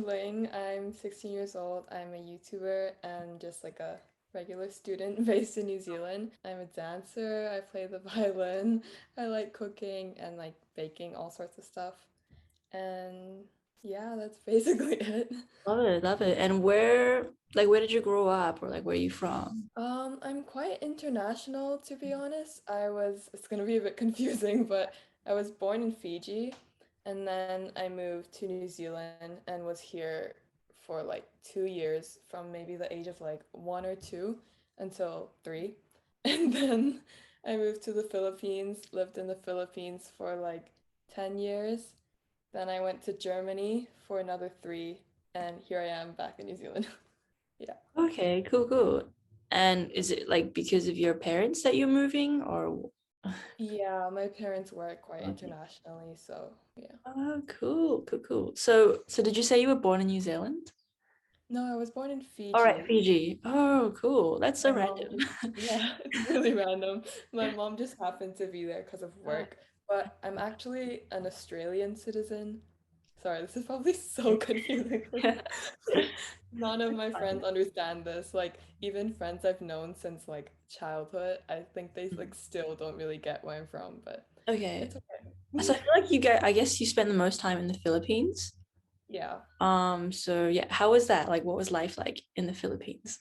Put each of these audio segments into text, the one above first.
Ling. I'm 16 years old. I'm a YouTuber and just like a regular student based in New Zealand. I'm a dancer. I play the violin. I like cooking and like baking all sorts of stuff. And yeah, that's basically it. Love it, love it. And where did you grow up, or like where are you from? I'm quite international to be honest. It's gonna be a bit confusing, but I was born in Fiji and then I moved to New Zealand and was here for like 2 years from maybe the age of like 1 or 2 until 3. And then I moved to the Philippines, lived in the Philippines for like 10 years. Then I went to Germany for another 3, and here I am back in New Zealand. Yeah. Okay, cool, cool. And is it like because of your parents that you're moving, or Yeah, my parents work quite okay. internationally, so yeah. Oh, cool, cool, cool. So did you say you were born in New Zealand? No, I was born in All right, Fiji. Fiji. Oh, cool. That's so My mom random. just, yeah, it's really random. My mom just happened to be there because of work, but I'm actually an Australian citizen. Sorry, this is probably so confusing for you. Yeah. None of my friends understand this. Like, even friends I've known since like childhood, I think they like still don't really get where I'm from, but Okay. it's So okay. I feel like I guess you spend the most time in the Philippines. Yeah. So yeah, how was that? Like, what was life like in the Philippines?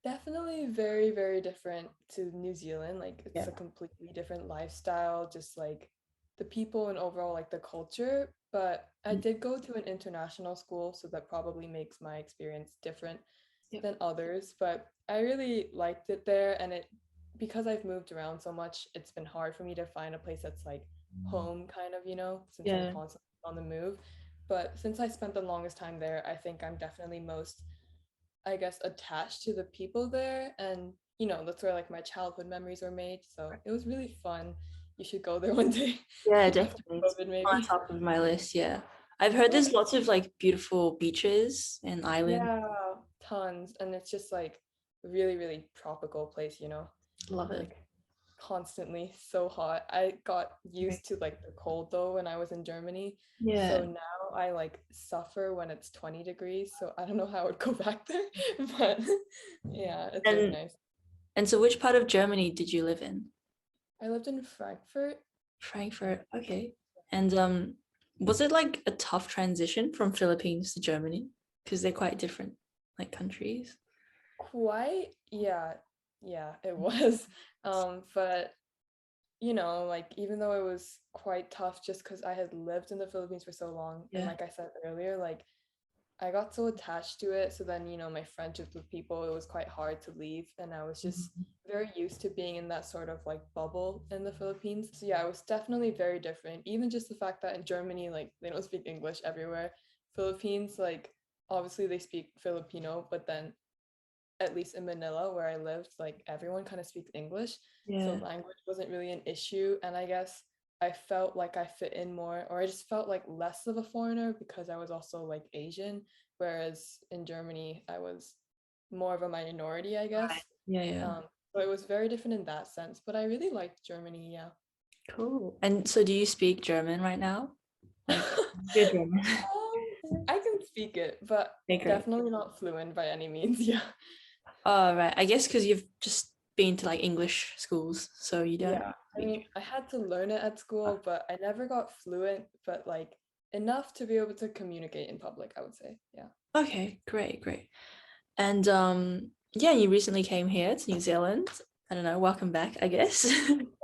Definitely very, very different to New Zealand. Like it's Yeah. a completely different lifestyle, just like the people and overall like the culture. But I did go to an international school, so that probably makes my experience different Yep. than others. But I really liked it there, and it because I've moved around so much, it's been hard for me to find a place that's like home kind of, since I'm Yeah. constantly on the move. But since I spent the longest time there, I think I'm definitely most I guess, attached to the people there. And, that's where like my childhood memories were made. So it was really fun. You should go there one day Yeah, after definitely. It's COVID, on maybe. top of my list. Yeah. I've heard Oh, there's lots of like beautiful beaches and islands. yeah, tons. And it's just like a really, really tropical place, Love it. like constantly so hot. I got Okay. used to like the cold though when I was in Germany. So Yeah. now I like suffer when it's 20 degrees. So I don't know how I would go back there, but yeah, it's really And nice. and so which part of Germany did you live in? I lived in Frankfurt. Frankfurt. Okay. And was it like a tough transition from Philippines to Germany? Because they're quite different like countries. Quite, yeah, yeah, it was. But like even though it was quite tough just because I had lived in the Philippines for so long, and Yeah. like I said earlier, like I got so attached to it. So then, my friendships with people, it was quite hard to leave. And I was just Mhm. very used to being in that sort of like bubble in the Philippines. So yeah, it was definitely very different. Even just the fact that in Germany, like they don't speak English everywhere. Philippines, like obviously they speak Filipino, but then at least in Manila where I lived, like everyone kind of speaks English. So Yeah. language wasn't really an issue. And I guess I felt like I fit in more, or I just felt like less of a foreigner because I was also like Asian. Whereas in Germany, I was more of a minority, I Right. guess. Yeah, yeah. Um, so it was very different in that sense. But I really liked Germany, yeah. Cool. And so do you speak German right now? Like good German. I can speak it, but Okay, great. definitely not fluent by any means. Yeah. Oh, right. I guess because you've just been to like English schools, so you don't Yeah, I speak mean, I had to learn it at German. school, but I never got fluent, but like enough to be able to communicate in public, I would say. Yeah. Okay, great, great. And yeah, you recently came here to New Zealand. I don't know, welcome back, I guess.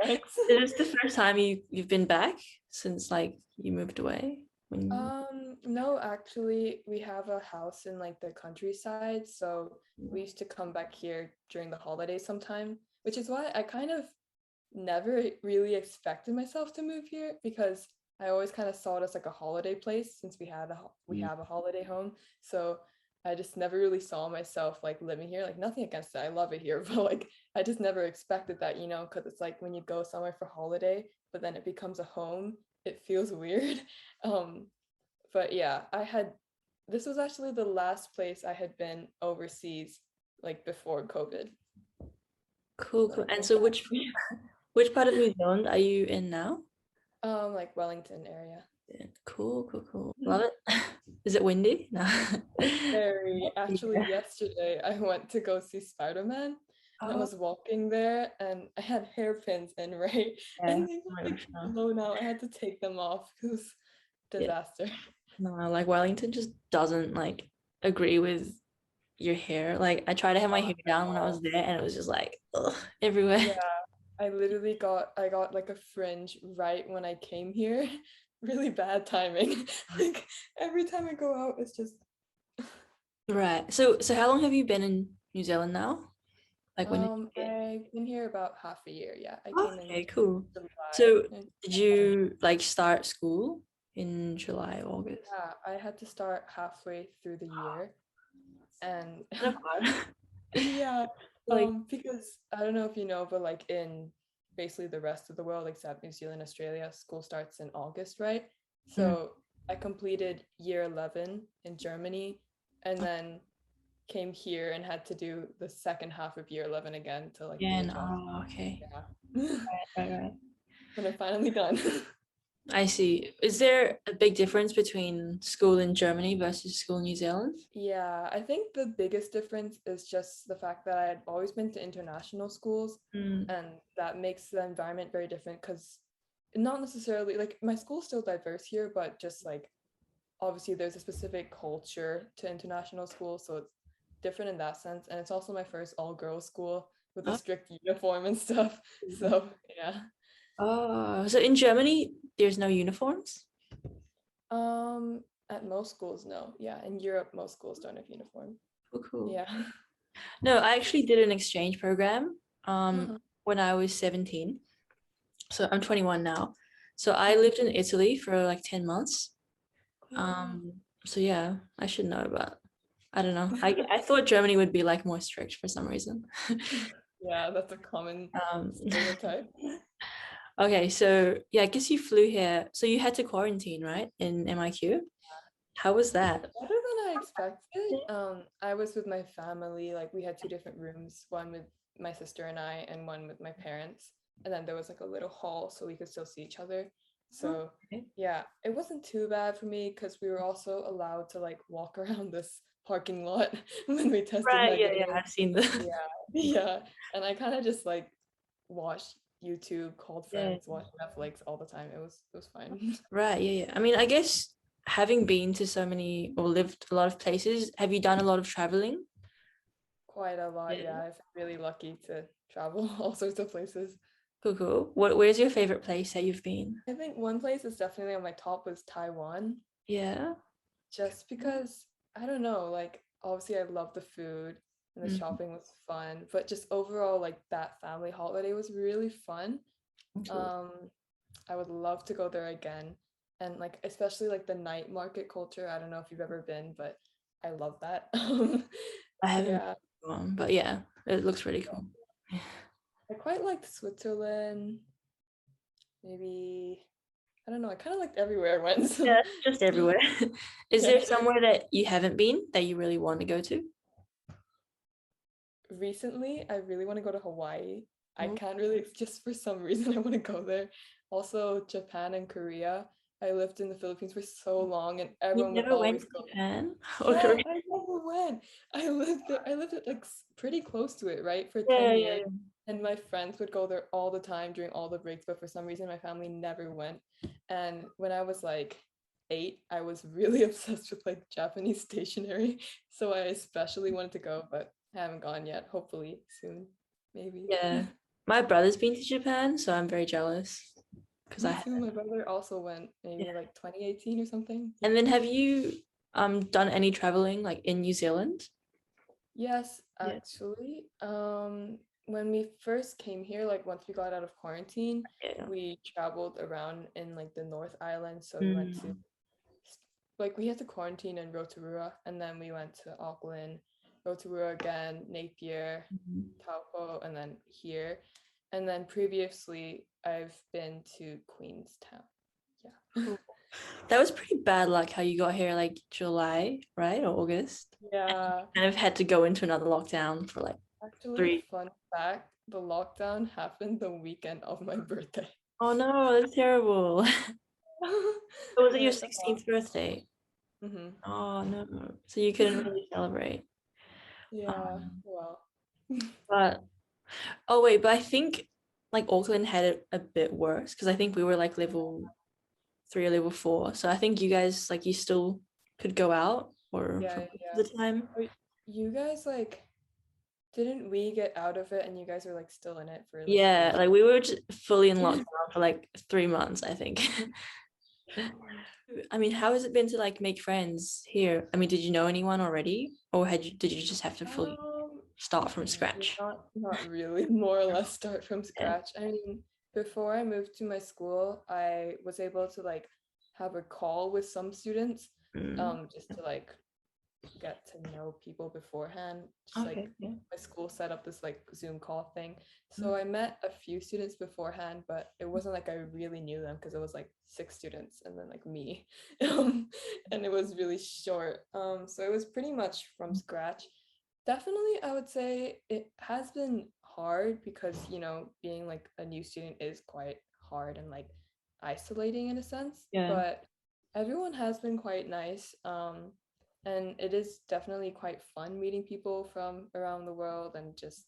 Thanks. Is this the first time you've been back since like you moved away? When No, actually, we have a house in like the countryside, so we used to come back here during the holidays sometime, which is why I kind of never really expected myself to move here because I always kind of saw it as like a holiday place since we have a holiday home. So I just never really saw myself like living here. Like nothing against it. I love it here, but like I just never expected that, because it's like when you go somewhere for holiday, but then it becomes a home, it feels weird. Um, but yeah, this was actually the last place I had been overseas like before COVID. cool, So cool. I And came so back. which part of New Zealand are you in now? Like Wellington area. Yeah, cool, cool, cool. Love it. Is it windy? No. Very. Actually, Yeah. yesterday I went to go see Spider-Man and I Oh, was walking there and I had hairpins in, right? yeah. And they Oh were my like gosh, no. blown out. I had to take them off because it was Yeah. disaster. No, like Wellington just doesn't like agree with your hair. Like I tried to have my Not hair at down when I was all. there and it was just like ugh, everywhere. Yeah, I got like a fringe right when I came here. Really bad timing. Like every time I go out, it's just Right. So how long have you been in New Zealand now? Like when did you get? I've been here about half a year. Yeah, I Oh, came in okay, cool. July. So did you like start school in July, August? Yeah, I had to start halfway through the year, and Kind of hard. yeah, Like, because I don't know if you know, but like in basically the rest of the world, except New Zealand, Australia, school starts in August, right? mm, So I completed year 11 in Germany, and then came here and had to do the second half of year 11 again to like yeah, readjust. no, okay. Yeah. Right, right. But I'm finally done. I see. Is there a big difference between school in Germany versus school in New Zealand? Yeah, I think the biggest difference is just the fact that I had always been to international schools, Mm. and that makes the environment very different because not necessarily like my school's still diverse here, but just like obviously there's a specific culture to international school, so it's different in that sense. And it's also my first all-girls school with a Oh, strict uniform and stuff. So yeah. oh, so in Germany, there's no uniforms? At most schools, no. Yeah, in Europe, most schools don't have uniform. Oh, cool. Yeah. No, I actually did an exchange program Uh-huh. when I was 17. So I'm 21 now. So I Mhm. lived in Italy for like 10 months. Oh. So yeah, I should know, but I don't know. I thought Germany would be like more strict for some reason. Yeah, that's a common Um, stereotype. okay, so yeah, I guess you flew here. So you had to quarantine, right? In MIQ. How was that? Better than I expected. I was with my family, like we had two different rooms, one with my sister and I, and one with my parents. And then there was like a little hall so we could still see each other. So Okay. yeah, it wasn't too bad for me because we were also allowed to like walk around this parking lot when we tested Right, yeah, yeah, negative. I've seen the Yeah, yeah. And I kind of just like watched YouTube, called yeah. friends, watched Netflix all the time. It was fine. Right, yeah, yeah. I mean, I guess having been to so many or lived a lot of places, have you done a lot of traveling? Quite a lot, Yeah. yeah. I've been really lucky to travel all sorts of places. Cool, cool. Where's your favorite place that you've been? I think one place is definitely on my top was Taiwan, Yeah. just because I don't know, like obviously I love the food and the Mm, shopping was fun, but just overall like that family holiday was really fun. absolutely. Um, I would love to go there again. And like especially like the night market culture. I don't know if you've ever been, but I love that. I haven't Yeah. gone, but yeah, it looks really cool. I quite liked Switzerland. Maybe I don't know. I kind of liked everywhere I went. So Yeah, just everywhere. Is yeah. there somewhere that you haven't been that you really want to go to? Recently, I really want to go to Hawaii. I Oh, can't really, just for some reason, I want to go there. Also, Japan and Korea. I lived in the Philippines for so long, and you everyone would never went always to go. Japan or No, Korea? I never went. I lived there. I lived it like pretty close to it, right, for Yeah, 10 yeah, years. yeah. And my friends would go there all the time during all the breaks, but for some reason, my family never went. And when I was like 8, I was really obsessed with like Japanese stationery. So I especially wanted to go, but I haven't gone yet. Hopefully soon, maybe. Yeah. My brother's been to Japan, so I'm very jealous because I Me too. haven't. My brother also went Yeah. maybe like 2018 or something. And Yeah. then have you done any traveling like in New Zealand? Yes, Yeah. actually. When we first came here, like once we got out of quarantine, Yeah. we traveled around in like the North Island. So we went to Mm. like we had to quarantine in Rotorua, and then we went to Auckland, Rotorua again, Napier, Mhm. Taupo, and then here. And then previously, I've been to Queenstown. Yeah. Cool. That was pretty bad luck how you got here like July, right? Or August. Yeah. Kind of had to go into another lockdown for like Actually, 3. fun fact, the lockdown happened the weekend of my birthday. Oh no, that's terrible. So was it your But 16th birthday? Oh no. So you couldn't really celebrate. Yeah, Um, well. but oh wait, but I think like Auckland had it a bit worse because I think we were like level 3 or level 4. So I think you guys like you still could go out or Yeah, for yeah, most yeah. of the time. Wait, you guys like didn't we get out of it and you guys were like still in it for like Yeah, ages? like we were just fully in lockdown for like 3 months, I think. I mean, how has it been to like make friends here? I mean, did you know anyone already, or did you just have to fully Um, start from scratch? not really, more or less start from Yeah. scratch. I mean, before I moved to my school, I was able to like have a call with some students, Mm. just to like get to know people beforehand. Just like Okay. Yeah. my school set up this like Zoom call thing. Mm. So I met a few students beforehand, but it wasn't like I really knew them because it was like 6 students and then like me. And it was really short. So it was pretty much from scratch. Definitely, I would say it has been hard because, being like a new student is quite hard and like isolating in a sense, Yeah. but everyone has been quite nice. And it is definitely quite fun meeting people from around the world and just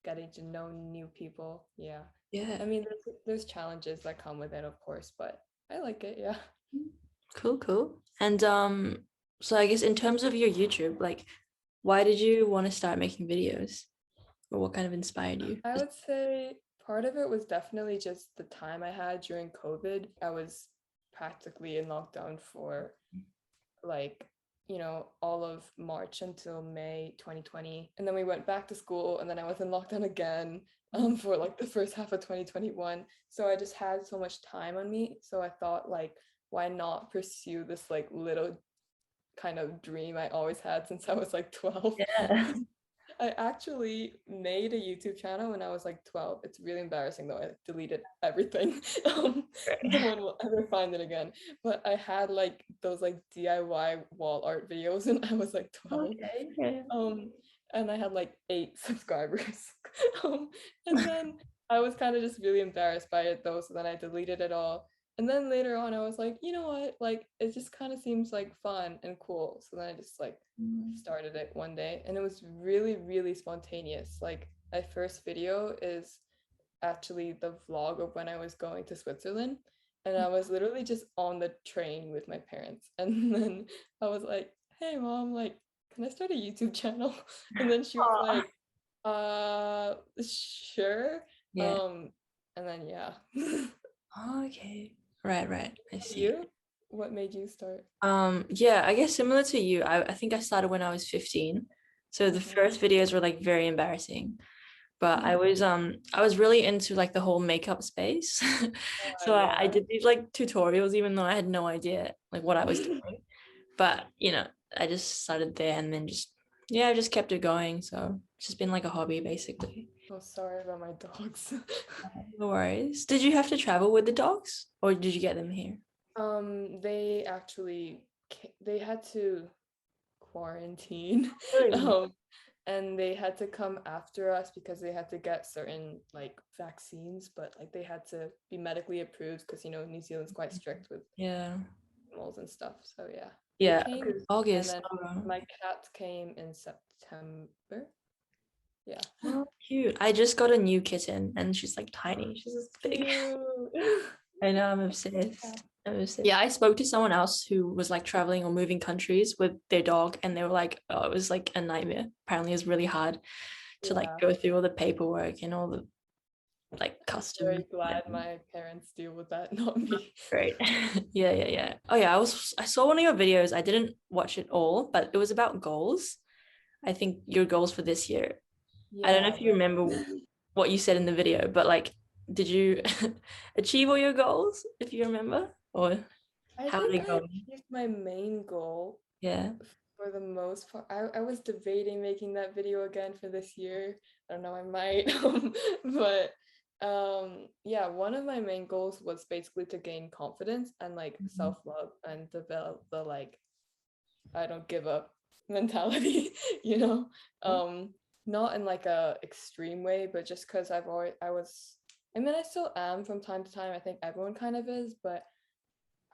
getting to know new people. Yeah. Yeah. I mean, there's challenges that come with it, of course, but I like it. Yeah. Cool. Cool. And so I guess in terms of your YouTube, like, why did you want to start making videos, or what kind of inspired you? I would say part of it was definitely just the time I had during COVID. I was practically in lockdown for like, all of March until May 2020. And then we went back to school and then I was in lockdown again for like the first half of 2021. So I just had so much time on me. So I thought like, why not pursue this like little kind of dream I always had since I was like 12. Yeah. I actually made a YouTube channel when I was like 12. It's really embarrassing though. I deleted everything. No one will ever find it again. But I had like those like DIY wall art videos when I was like 12. Okay. Yeah. Um, and I had like 8 subscribers. Um, and then I was kind of just really embarrassed by it though, so then I deleted it all. And then later on, I was like, you know what? Like, it just kind of seems like fun and cool. So then I just like started it one day, and it was really, really spontaneous. Like, my first video is actually the vlog of when I was going to Switzerland. And I was literally just on the train with my parents. And then I was like, hey, mom, like, can I start a YouTube channel? And then she was Aw. like, sure. Yeah. Um, and then, yeah. Okay. Right, right. I see. You? What made you start? Yeah, I guess similar to you, I think I started when I was 15. So the Mhm. first videos were like very embarrassing. But I was really into like the whole makeup space. So I Yeah. did these like tutorials even though I had no idea like what I was doing. But I just started there and then just yeah, I just kept it going. So it's just been like a hobby basically. Oh, sorry about my dogs. No worries. Did you have to travel with the dogs or did you get them here? They actually they had to quarantine. Really? Um, and they had to come after us because they had to get certain like vaccines, but like they had to be medically approved because New Zealand's quite strict with Yeah. animals and stuff. So yeah, they Yeah. came, Because and August. then my cat came in September. Yeah. Oh, cute. I just got a new kitten and she's like tiny. She's this big. Cute. I know, I'm Yeah. obsessed. I'm obsessed. Yeah, I spoke to someone else who was like traveling or moving countries with their dog, and they were like, oh, it was like a nightmare. Apparently, it was really hard to like Yeah. go through all the paperwork and all the like I'm custom. very glad my parents deal with that, not me. Great. Yeah, yeah, yeah. Oh yeah, I saw one of your videos. I didn't watch it all, but it was about goals. I think your goals for this year. I don't know Yeah, if you right. remember what you said in the video, but like, did you achieve all your goals if you remember? Or I how did think it I go? achieved my main goal Yeah. for the most part. I was debating making that video again for this year. I don't know, I might. But yeah, one of my main goals was basically to gain confidence and like Mhm. self-love and develop the like I don't give up mentality, you know? Yeah. Um, not in like a extreme way, but just because I mean I still am from time to time. I think everyone kind of is, but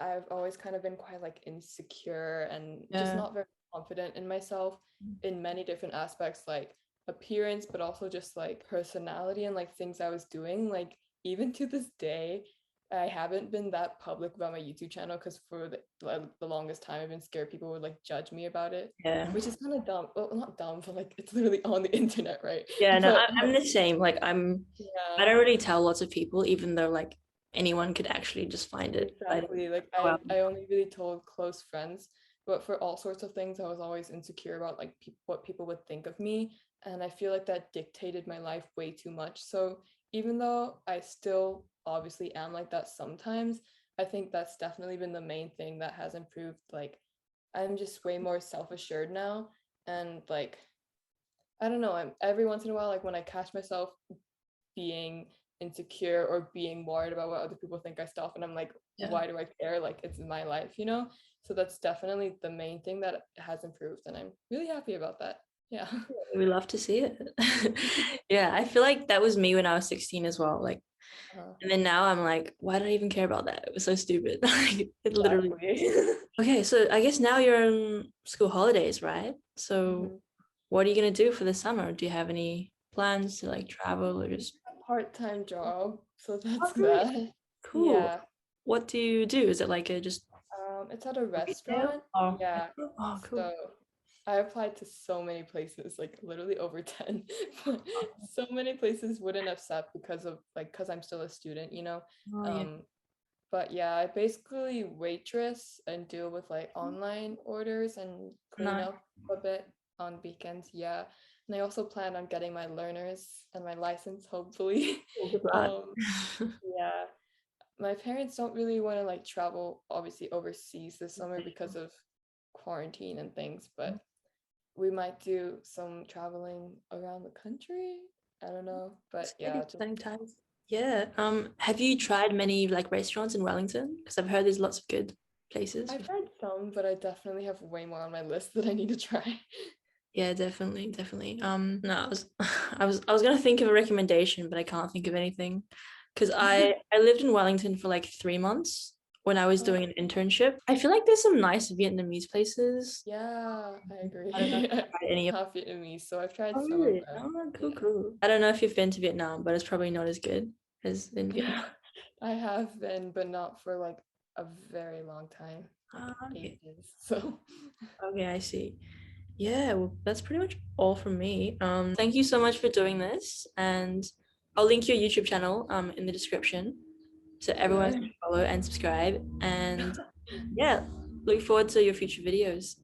I've always kind of been quite like insecure and just Yeah. not very confident in myself in many different aspects, like appearance, but also just like personality and like things I was doing. Like even to this day, I haven't been that public about my YouTube channel because for the longest time I've been scared people would like judge me about it, Yeah. which is kind of dumb. Well, not dumb, but like it's literally on the internet, right? Yeah, no, But I'm the same. Like I yeah, don't really tell lots of people, even though like anyone could actually just find it. I don't exactly. Like go out. I only really told close friends, but for all sorts of things, I was always insecure about like what people would think of me, and I feel like that dictated my life way too much. So even though I still obviously am like that sometimes, I think that's definitely been the main thing that has improved. Like I'm just way more self-assured now, and like I don't know, I'm every once in a while, like when I catch myself being insecure or being worried about what other people think I stuff, and I'm like, Yeah. why do I care? Like it's my life, you know? So that's definitely the main thing that has improved, and I'm really happy about that. Yeah. We love to see it. Yeah, I feel like that was me when I was 16 as well. Like, Uh, and then now I'm like, why did I even care about that? It was so stupid. Like, it literally. exactly. Okay, so I guess now you're on school holidays, right? So Mhm. what are you gonna do for the summer? Do you have any plans to like travel or just? Part-time job, so Oh, that's really? that. Cool. Yeah. What do you do? Is it like a just It's at a retail? restaurant. Oh, Yeah. oh, cool. So I applied to so many places, like literally over 10. But so many places wouldn't accept because of like because I'm still a student, you know. Oh, yeah. Um, but yeah, I basically waitress and deal with like online orders and clean Nice. up a bit on weekends. Yeah. And I also plan on getting my learners and my license, hopefully. Good luck. Um, yeah. My parents don't really want to like travel obviously overseas this summer because of quarantine and things, but we might do some traveling around the country. I don't know, but Exciting, yeah, just exciting times. Yeah. Have you tried many like restaurants in Wellington? Because I've heard there's lots of good places. I've tried some, but I definitely have way more on my list that I need to try. Yeah, definitely, definitely. No, I was gonna think of a recommendation, but I can't think of anything. Because I lived in Wellington for like 3 months when I was Oh, doing an internship. I feel like there's some nice Vietnamese places. yeah, I I don't know if agree. you've tried any of. Half Vietnamese, so I've tried Oh, some of really? them. Oh, cool, Yeah. cool. I don't know if you've been to Vietnam, but it's probably not as good as in Vietnam. Yeah, I have been, but not for like a very long time, like Ah, okay. ages. So Okay, I see. Yeah, well, that's pretty much all from me. Thank you so much for doing this, and I'll link your YouTube channel in the description so everyone okay. can follow and subscribe. And yeah, look forward to your future videos.